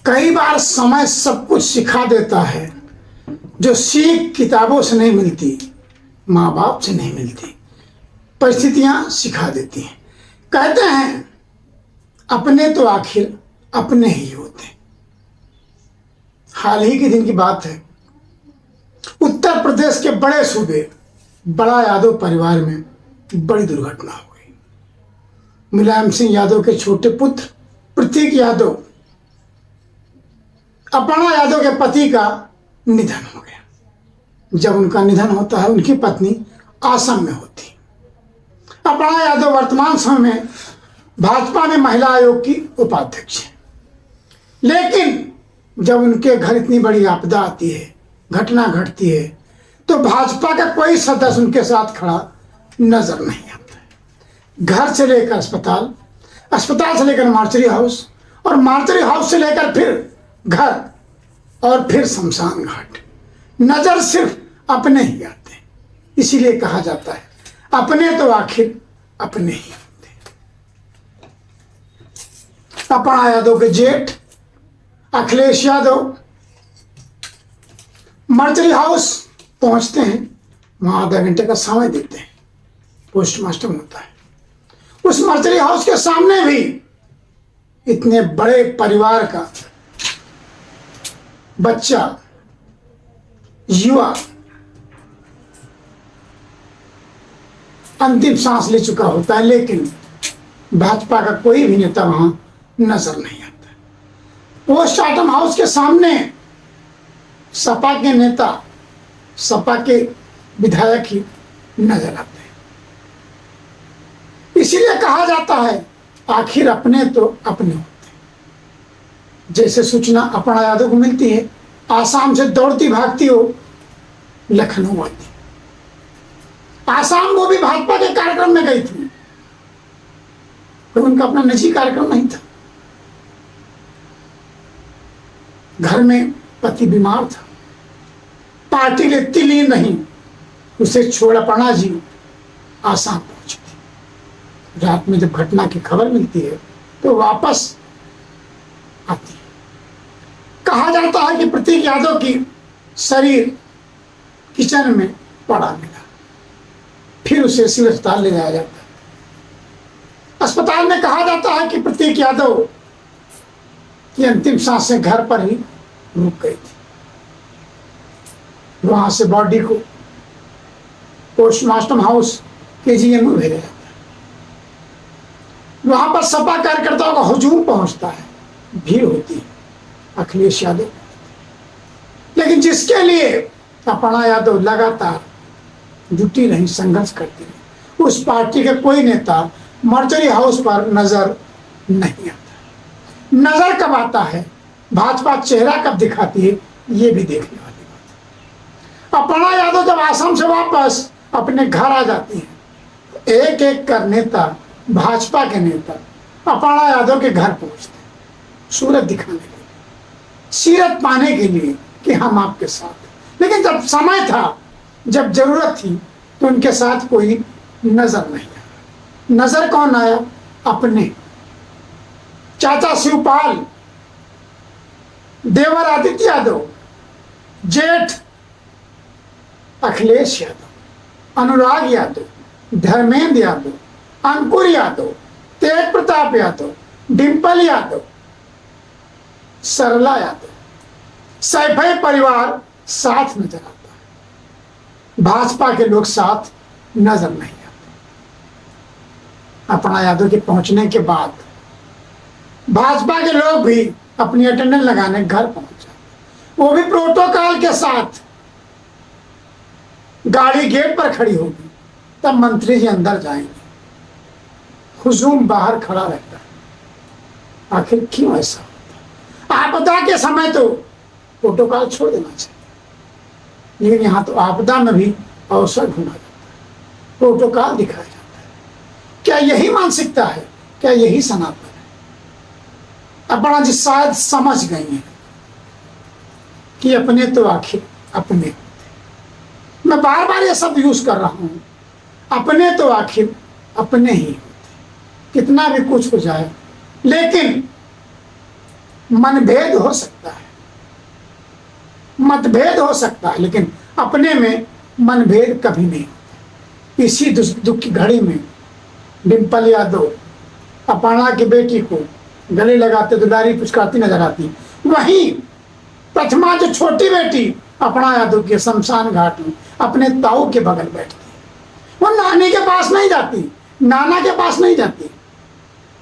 कई बार समय सब कुछ सिखा देता है, जो सीख किताबों से नहीं मिलती, माँ बाप से नहीं मिलती, परिस्थितियां सिखा देती हैं। कहते हैं अपने तो आखिर अपने ही होते। हाल ही के दिन की बात है, उत्तर प्रदेश के बड़े सूबे बड़ा यादव परिवार में बड़ी दुर्घटना हो गई। मुलायम सिंह यादव के छोटे पुत्र प्रतीक यादव, अपर्णा यादव के पति का निधन हो गया। जब उनका निधन होता है, उनकी पत्नी आसम में होती। अपर्णा यादव वर्तमान समय में भाजपा में महिला आयोग की उपाध्यक्ष है। लेकिन जब उनके घर इतनी बड़ी आपदा आती है, घटना घटती है, तो भाजपा का कोई सदस्य उनके साथ खड़ा नजर नहीं आता है। घर से लेकर अस्पताल, अस्पताल से लेकर मार्चरी हाउस, और मार्चरी हाउस से लेकर फिर घर, और फिर शमशान घाट, नजर सिर्फ अपने ही आते हैं। इसीलिए कहा जाता है अपने तो आखिर अपने ही होते। अपर्णा यादव के जेठ अखिलेश यादव मार्चरी हाउस पहुंचते हैं। वहां आधा घंटे का समय देते हैं, पोस्टमार्टम होता है। उस मार्चरी हाउस के सामने भी इतने बड़े परिवार का बच्चा, युवा अंतिम सांस ले चुका होता है, लेकिन भाजपा का कोई भी नेता वहां नजर नहीं आता। पोस्टमार्टम हाउस के सामने सपा के नेता, सपा के विधायक ही नजर आते हैं। इसीलिए कहा जाता है आखिर अपने तो अपने होते। जैसे सूचना अपर्णा यादव को मिलती है, आसाम से दौड़ती भागती हो लखनऊ आती। आसाम वो भी भाजपा के कार्यक्रम में गई थी, तो उनका अपना निजी कार्यक्रम नहीं था। घर में पति बीमार था, पार्टी लेती ली नहीं, उसे छोड़ अपर्णा जी आसाम पहुंची थी। रात में जब घटना की खबर मिलती है तो वापस आती है। कहा जाता है कि प्रतीक यादव की शरीर किचन में पड़ा मिला। फिर उसे सिविल अस्पताल ले जाया जाता है। अस्पताल में कहा जाता है कि प्रतीक यादव की अंतिम सांसें घर पर ही रुक गई थी। वहां से बॉडी को पोस्टमार्टम हाउस केजीएम में भेजा जाता है। वहां पर सपा कार्यकर्ताओं का हुजूम पहुंचता है, भीड़ होती है। अखिलेश यादव, लेकिन जिसके लिए अपर्णा यादव लगातार जुटी रही, संघर्ष करती रही, उस पार्टी के कोई नेता मार्चरी हाउस पर नजर नहीं आता। नजर कब आता है, भाजपा चेहरा कब दिखाती है, ये भी देखने वाली बात है। अपर्णा यादव जब आसाम से वापस अपने घर आ जाती है, एक एक कर नेता, भाजपा के नेता अपर्णा यादव के घर पहुंचते हैं, सूरत दिखाने के लिए, सीरत पाने के लिए कि हम आपके साथ। लेकिन जब समय था, जब जरूरत थी, तो उनके साथ कोई नजर नहीं आया। नजर कौन आया? अपने चाचा शिवपाल, देवर आदित्य यादव, जेठ अखिलेश यादव, अनुराग यादव, धर्मेंद्र यादव, अंकुर यादव, तेज प्रताप यादव, डिंपल यादव, सरला यादव, सैफई परिवार साथ नजर आता है। भाजपा के लोग साथ नजर नहीं आते। अपर्णा यादव के पहुंचने के बाद भाजपा के लोग भी अपनी अटेंडेंस लगाने घर पहुंच जाते, वो भी प्रोटोकॉल के साथ। गाड़ी गेट पर खड़ी होगी, तब मंत्री जी अंदर जाएंगे, हुजूम बाहर खड़ा रहता है। आखिर क्यों ऐसा होता है? आपदा के समय तो प्रोटोकॉल छोड़ देना चाहिए, लेकिन यहां तो आपदा में भी अवसर ढूंढा जाता है, प्रोटोकॉल दिखाया जाता है। क्या यही मानसिकता है? क्या यही सनातन है? अपर्णा जी शायद समझ गई हैं कि अपने तो आखिर अपने होते। मैं बार बार ये शब्द यूज कर रहा हूं, अपने तो आखिर अपने ही होते। कितना भी कुछ हो जाए, लेकिन मनभेद हो सकता है, मतभेद हो सकता है, लेकिन अपने में मनभेद कभी नहीं होता। इसी दुख की घड़ी में डिम्पल यादव अपर्णा की बेटी को गले लगाते दुलारी पुचकारती नजर आती। वहीं प्रथमा जो छोटी बेटी अपर्णा यादव के शमशान घाट में अपने ताऊ के बगल बैठती, वो नानी के पास नहीं जाती, नाना के पास नहीं जाती,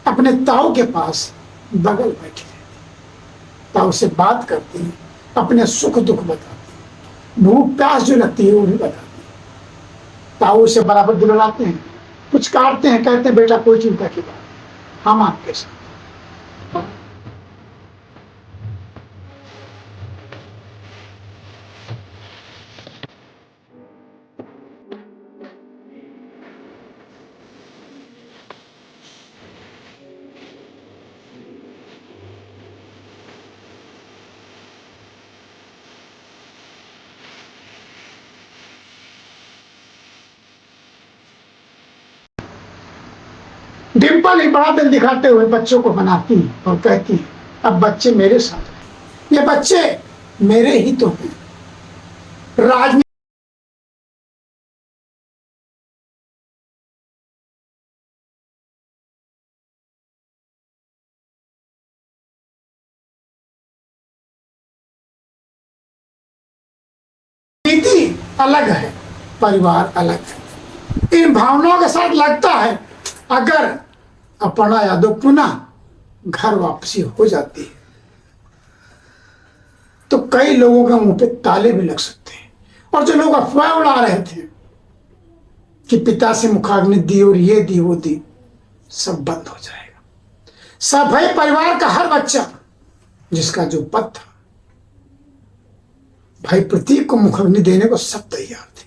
अपने ताऊ के पास बगल बैठी रहती, ताऊ से बात करती, अपने सुख दुख बताती, भूख प्यास जो लगती है वो भी बताती। ताऊ से बराबर दिलवाते हैं, कुछ काटते हैं, कहते हैं बेटा कोई चिंता की बात, हम आपके साथ। डिम्पल ही बड़ा दिल दिखाते हुए बच्चों को मनाती और कहती अब बच्चे मेरे साथ हैं, ये बच्चे मेरे ही तो हैं। राजनीति अलग है, परिवार अलग है। इन भावनाओं के साथ लगता है अगर अपर्णा यादव पुनः घर वापसी हो जाती है तो कई लोगों के मुंह पे ताले भी लग सकते हैं, और जो लोग अफवाह उड़ा रहे थे कि पिता से मुखाग्नि दी और ये दी वो दी, सब बंद हो जाएगा। सब भाई परिवार का हर बच्चा जिसका जो पद था, भाई प्रतीक को मुखाग्नि देने को सब तैयार थे।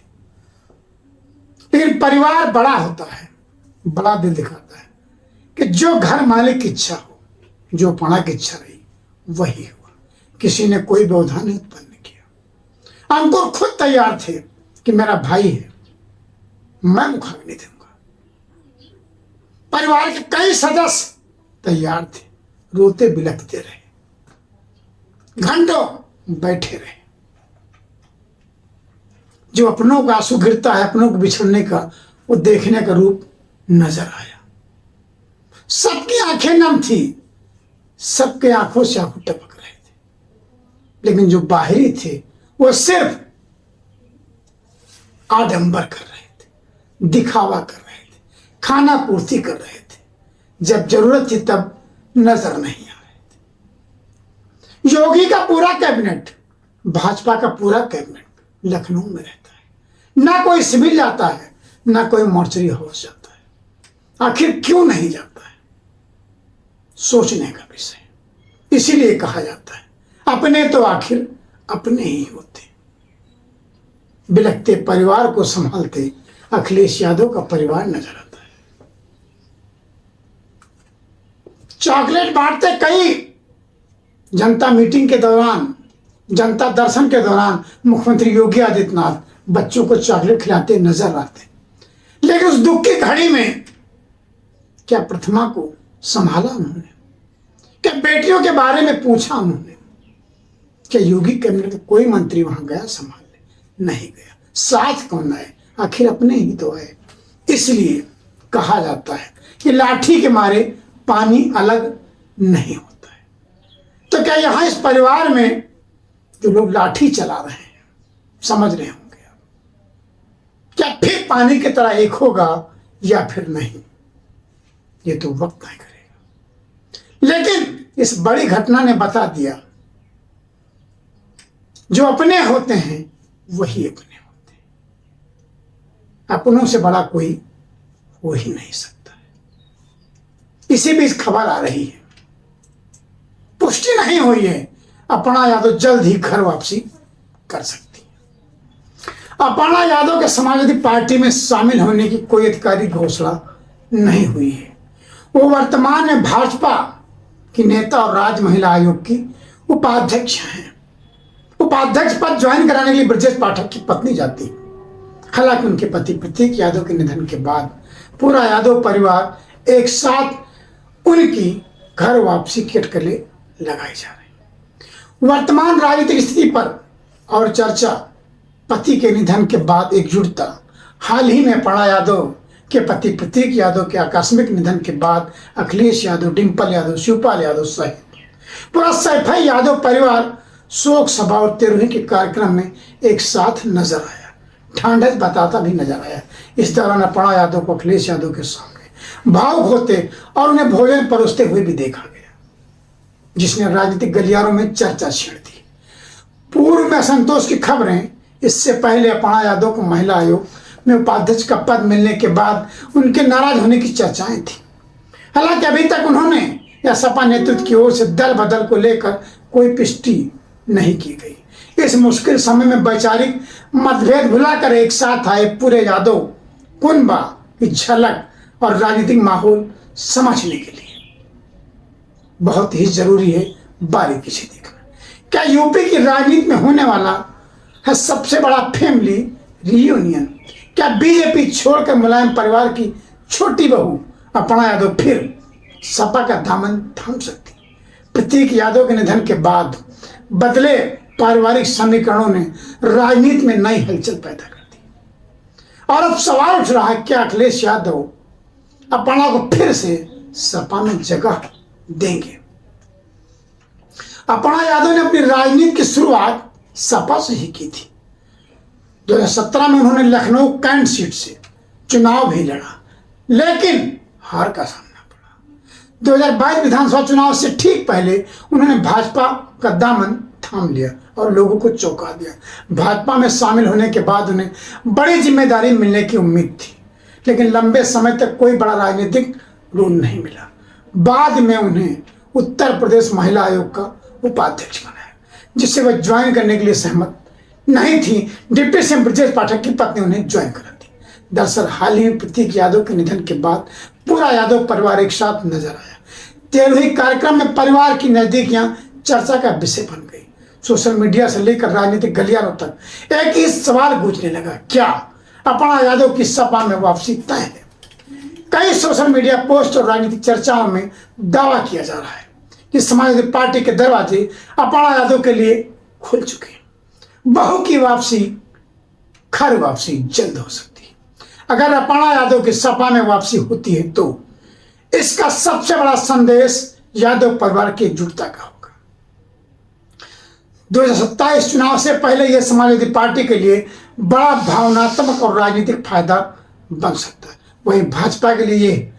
लेकिन परिवार बड़ा होता है, बड़ा दिल दिखाता है कि जो घर मालिक की इच्छा हो, जो पढ़ा की इच्छा रही वही हुआ। किसी ने कोई व्यवधान नहीं उत्पन्न किया। अंकुर खुद तैयार थे कि मेरा भाई है, मैं मुखाग्नि दूंगा। परिवार के कई सदस्य तैयार थे, रोते बिलखते रहे, घंटों बैठे रहे। जो अपनों का आंसू गिरता है, अपनों को बिछड़ने का, वो देखने का रूप नजर आया। सबकी आंखें नम थी, सबके आंखों से आंसू टपक रहे थे, लेकिन जो बाहरी थे वो सिर्फ आडंबर कर रहे थे, दिखावा कर रहे थे, खाना पूर्ति कर रहे थे। जब जरूरत थी तब नजर नहीं आ रहे थे। योगी का पूरा कैबिनेट, भाजपा का पूरा कैबिनेट लखनऊ में रहता है। ना कोई सिविल जाता है, ना कोई मोर्चरी हाउस जाता है। आखिर क्यों नहीं जाता है? सोचने का विषय। इसीलिए कहा जाता है अपने तो आखिर अपने ही होते। बिलखते परिवार को संभालते अखिलेश यादव का परिवार नजर आता है। चॉकलेट बांटते कई जनता मीटिंग के दौरान, जनता दर्शन के दौरान मुख्यमंत्री योगी आदित्यनाथ बच्चों को चॉकलेट खिलाते नजर आते। लेकिन उस दुख की घड़ी में क्या प्रथमा को संभाला उन्होंने? क्या बेटियों के बारे में पूछा उन्होंने? क्या योगी कैबिनेट का कोई मंत्री वहां गया संभालने? नहीं गया। साथ कौन आए? आखिर अपने ही तो आए। इसलिए कहा जाता है कि लाठी के मारे पानी अलग नहीं होता है। तो क्या यहां इस परिवार में जो लोग लाठी चला रहे हैं, समझ रहे होंगे आप, क्या फिर पानी की तरह एक होगा या फिर नहीं? ये तो वक्त तय करेगा। लेकिन इस बड़ी घटना ने बता दिया, जो अपने होते हैं वही अपने होते हैं। अपनों से बड़ा कोई हो ही नहीं सकता है। इसी बीच खबर आ रही है, पुष्टि नहीं हुई है, अपर्णा यादव जल्द ही घर वापसी कर सकती है। अपर्णा यादव के समाजवादी पार्टी में शामिल होने की कोई अधिकारिक घोषणा नहीं हुई है। वो वर्तमान में भाजपा की नेता और राज्य महिला आयोग की उपाध्यक्ष हैं। उपाध्यक्ष पद ज्वाइन कराने के लिए ब्रजेश पाठक की पत्नी जाती। हालांकि उनके पति प्रतीक यादव के निधन के बाद पूरा यादव परिवार एक साथ उनकी घर वापसी की अटकलें लगाई जा रही। वर्तमान राजनीतिक स्थिति पर और चर्चा, पति के निधन के बाद एकजुटता। हाल ही में पणा यादव के पति प्रतीक यादव के आकस्मिक निधन के बाद अखिलेश यादव, डिंपल यादव, शिवपाल यादव सहित पूरा सैफई यादव परिवार शोक सभा और तेरहवीं के कार्यक्रम में एक साथ नजर आया, ढांढस बताता भी नजर आया। इस दौरान पणा यादव को अखिलेश यादव के सामने भावुक होते और उन्हें भोजन परोसते हुए भी देखा गया, जिसने राजनीतिक गलियारों में चर्चा छेड़ दी। पूर्व में असंतोष की खबरें, इससे पहले पणा यादव को महिला आयोग में उपाध्यक्ष का पद मिलने के बाद उनके नाराज होने की चर्चाएं थी। हालांकि अभी तक उन्होंने या सपा नेतृत्व की ओर से दल बदल को लेकर कोई पुष्टि नहीं की गई। इस मुश्किल समय में वैचारिक मतभेद भुलाकर एक साथ आए पूरे यादव कुनबा की झलक और राजनीतिक माहौल समझने के लिए बहुत ही जरूरी है बारीकी से देखना। क्या यूपी की राजनीति में होने वाला है सबसे बड़ा फैमिली रियूनियन? क्या बीजेपी छोड़कर मुलायम परिवार की छोटी बहू पणा यादव फिर सपा का दामन थाम सकती? प्रतीक यादव के निधन के बाद बदले पारिवारिक समीकरणों ने राजनीति में नई हलचल पैदा कर दी और अब सवाल उठ रहा है, क्या अखिलेश यादव पणा को फिर से सपा में जगह देंगे? पणा यादव ने अपनी राजनीति की शुरुआत सपा से ही की थी। 2017 में उन्होंने लखनऊ कैंट सीट से चुनाव भी लड़ा, लेकिन हार का सामना पड़ा। 2022 विधानसभा चुनाव से ठीक पहले उन्होंने भाजपा का दामन थाम लिया और लोगों को चौंका दिया। भाजपा में शामिल होने के बाद उन्हें बड़ी जिम्मेदारी मिलने की उम्मीद थी, लेकिन लंबे समय तक कोई बड़ा राजनीतिक रोल नहीं मिला। बाद में उन्हें उत्तर प्रदेश महिला आयोग का उपाध्यक्ष बनाया, जिससे वह ज्वाइन करने के लिए सहमत नहीं थी। डिप्टी सीएम ब्रजेश पाठक की पत्नी उन्हें ज्वाइन करा दी। दरअसल हाल ही में प्रतीक यादव के निधन के बाद पूरा यादव परिवार एक साथ नजर आया। 13वीं कार्यक्रम में परिवार की नजदीकियां चर्चा का विषय बन गई। सोशल मीडिया से लेकर राजनीतिक गलियारों तक एक ही सवाल गूंजने लगा, क्या पणा यादव की सपा में वापसी तय है? कई सोशल मीडिया पोस्ट और राजनीतिक चर्चाओं में दावा किया जा रहा है कि समाजवादी पार्टी के दरवाजे पणा यादव के लिए खुल चुके हैं। बहू की वापसी, खैर वापसी जल्द हो सकती है। अगर पणा यादव की सपा में वापसी होती है तो इसका सबसे बड़ा संदेश यादव परिवार की एकजुटता का होगा। 2027 चुनाव से पहले यह समाजवादी पार्टी के लिए बड़ा भावनात्मक और राजनीतिक फायदा बन सकता है। वहीं भाजपा के लिए यह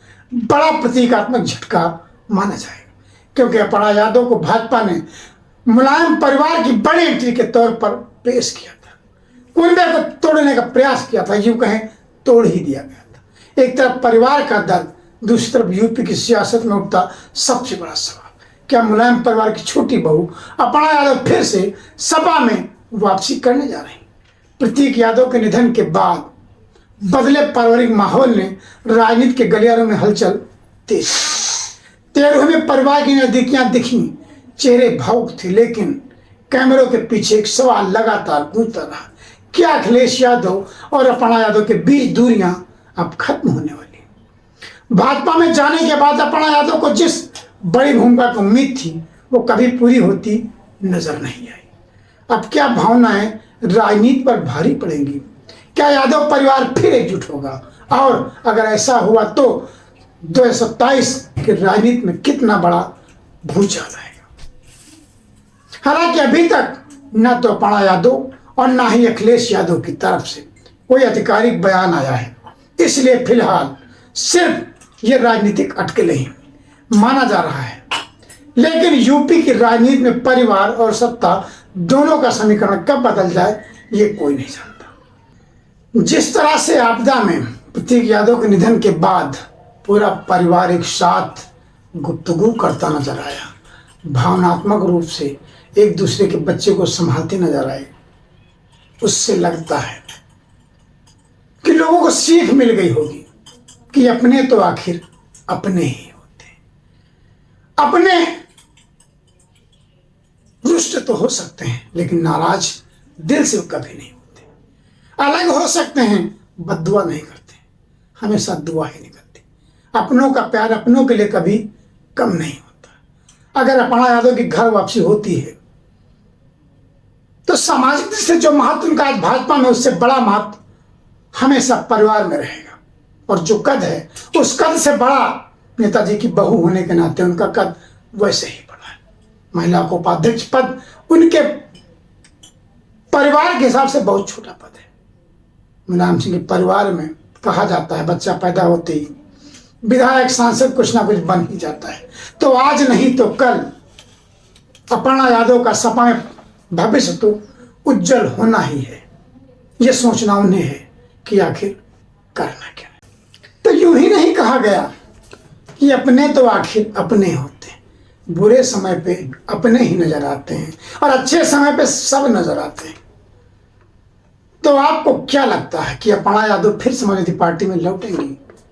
बड़ा प्रतीकात्मक झटका माना जाएगा, क्योंकि पणा यादव को भाजपा ने मुलायम परिवार की बड़ी एंट्री के तौर पर पेश किया था। कुनबे को तोड़ने का प्रयास किया था, यूं कहें तोड़ ही दिया गया था। एक तरफ परिवार का दर्द, दूसरी तरफ यूपी की सियासत में उठता सबसे बड़ा सवाल, क्या मुलायम परिवार की छोटी बहू पणा यादव फिर से सपा में वापसी करने जा रही? प्रतीक यादव के निधन के बाद बदले पारिवारिक माहौल ने राजनीति के गलियारों में हलचल तेज। 13वीं परिवार की नजदीकियां दिखी, चेहरे भावुक थे, लेकिन कैमरों के पीछे एक सवाल लगातार गूंजता रहा, क्या अखिलेश यादव और पणा यादव के बीच दूरियां अब खत्म होने वाली? भाजपा में जाने के बाद पणा यादव को जिस बड़ी भूमिका की उम्मीद थी वो कभी पूरी होती नजर नहीं आई। अब क्या भावनाएं राजनीति पर भारी पड़ेंगी? क्या यादव परिवार फिर एकजुट होगा? और अगर ऐसा हुआ तो 2027 की राजनीति में कितना बड़ा भूचाल आएगा? हालांकि अभी तक न तो पणा यादव और न ही अखिलेश यादव की तरफ से कोई आधिकारिक बयान आया है, इसलिए फिलहाल सिर्फ ये राजनीतिक अटकलें ही माना जा रहा है। लेकिन यूपी की राजनीति में परिवार और सत्ता दोनों का समीकरण कब बदल जाए ये कोई नहीं जानता। जिस तरह से आपदा में प्रतीक यादव के निधन के बाद पूरा परिवार एक साथ गुफ्तगू करता नजर आया, भावनात्मक रूप से एक दूसरे के बच्चे को संभालते नजर आए, उससे लगता है कि लोगों को सीख मिल गई होगी कि अपने तो आखिर अपने ही होते हैं। अपने रुष्ट तो हो सकते हैं, लेकिन नाराज दिल से कभी नहीं होते। अलग हो सकते हैं, बद्दुआ नहीं करते, हमेशा दुआ ही नहीं करते। अपनों का प्यार अपनों के लिए कभी कम नहीं होता। अगर अपर्णा यादव की घर वापसी होती है तो सामाजिक दृष्टि से जो महत्व उनका आज भाजपा में, उससे बड़ा महत्व हमेशा परिवार में रहेगा। और जो कद है उस कद से बड़ा नेताजी की बहू होने के नाते उनका कद वैसे ही बड़ा है। महिला को उपाध्यक्ष पद उनके परिवार के हिसाब से बहुत छोटा पद है। मुलायम सिंह के परिवार में कहा जाता है बच्चा पैदा होते ही विधायक सांसद कुछ ना कुछ बन ही जाता है। तो आज नहीं तो कल अपर्णा यादव का सपा में भविष्य तो उज्जवल होना ही है। यह सोचना उन्हें है कि आखिर करना क्या है। तो यूं ही नहीं कहा गया कि अपने तो आखिर अपने होते हैं, बुरे समय पे अपने ही नजर आते हैं और अच्छे समय पे सब नजर आते हैं। तो आपको क्या लगता है कि अपर्णा यादव फिर समाजवादी पार्टी में लौटेंगी?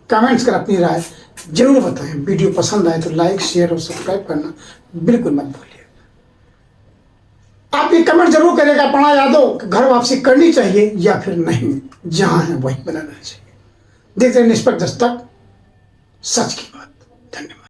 कमेंट्स कर अपनी राय जरूर बताएं। वीडियो पसंद आए तो लाइक, शेयर और सब्सक्राइब करना बिल्कुल मत भूलिए। आप ये कमेंट जरूर करिएगा, अपर्णा यादव घर वापसी करनी चाहिए या फिर नहीं, जहां है वहीं बना रहना चाहिए। देखते रहिए निष्पक्ष दस्तक, सच की बात। धन्यवाद।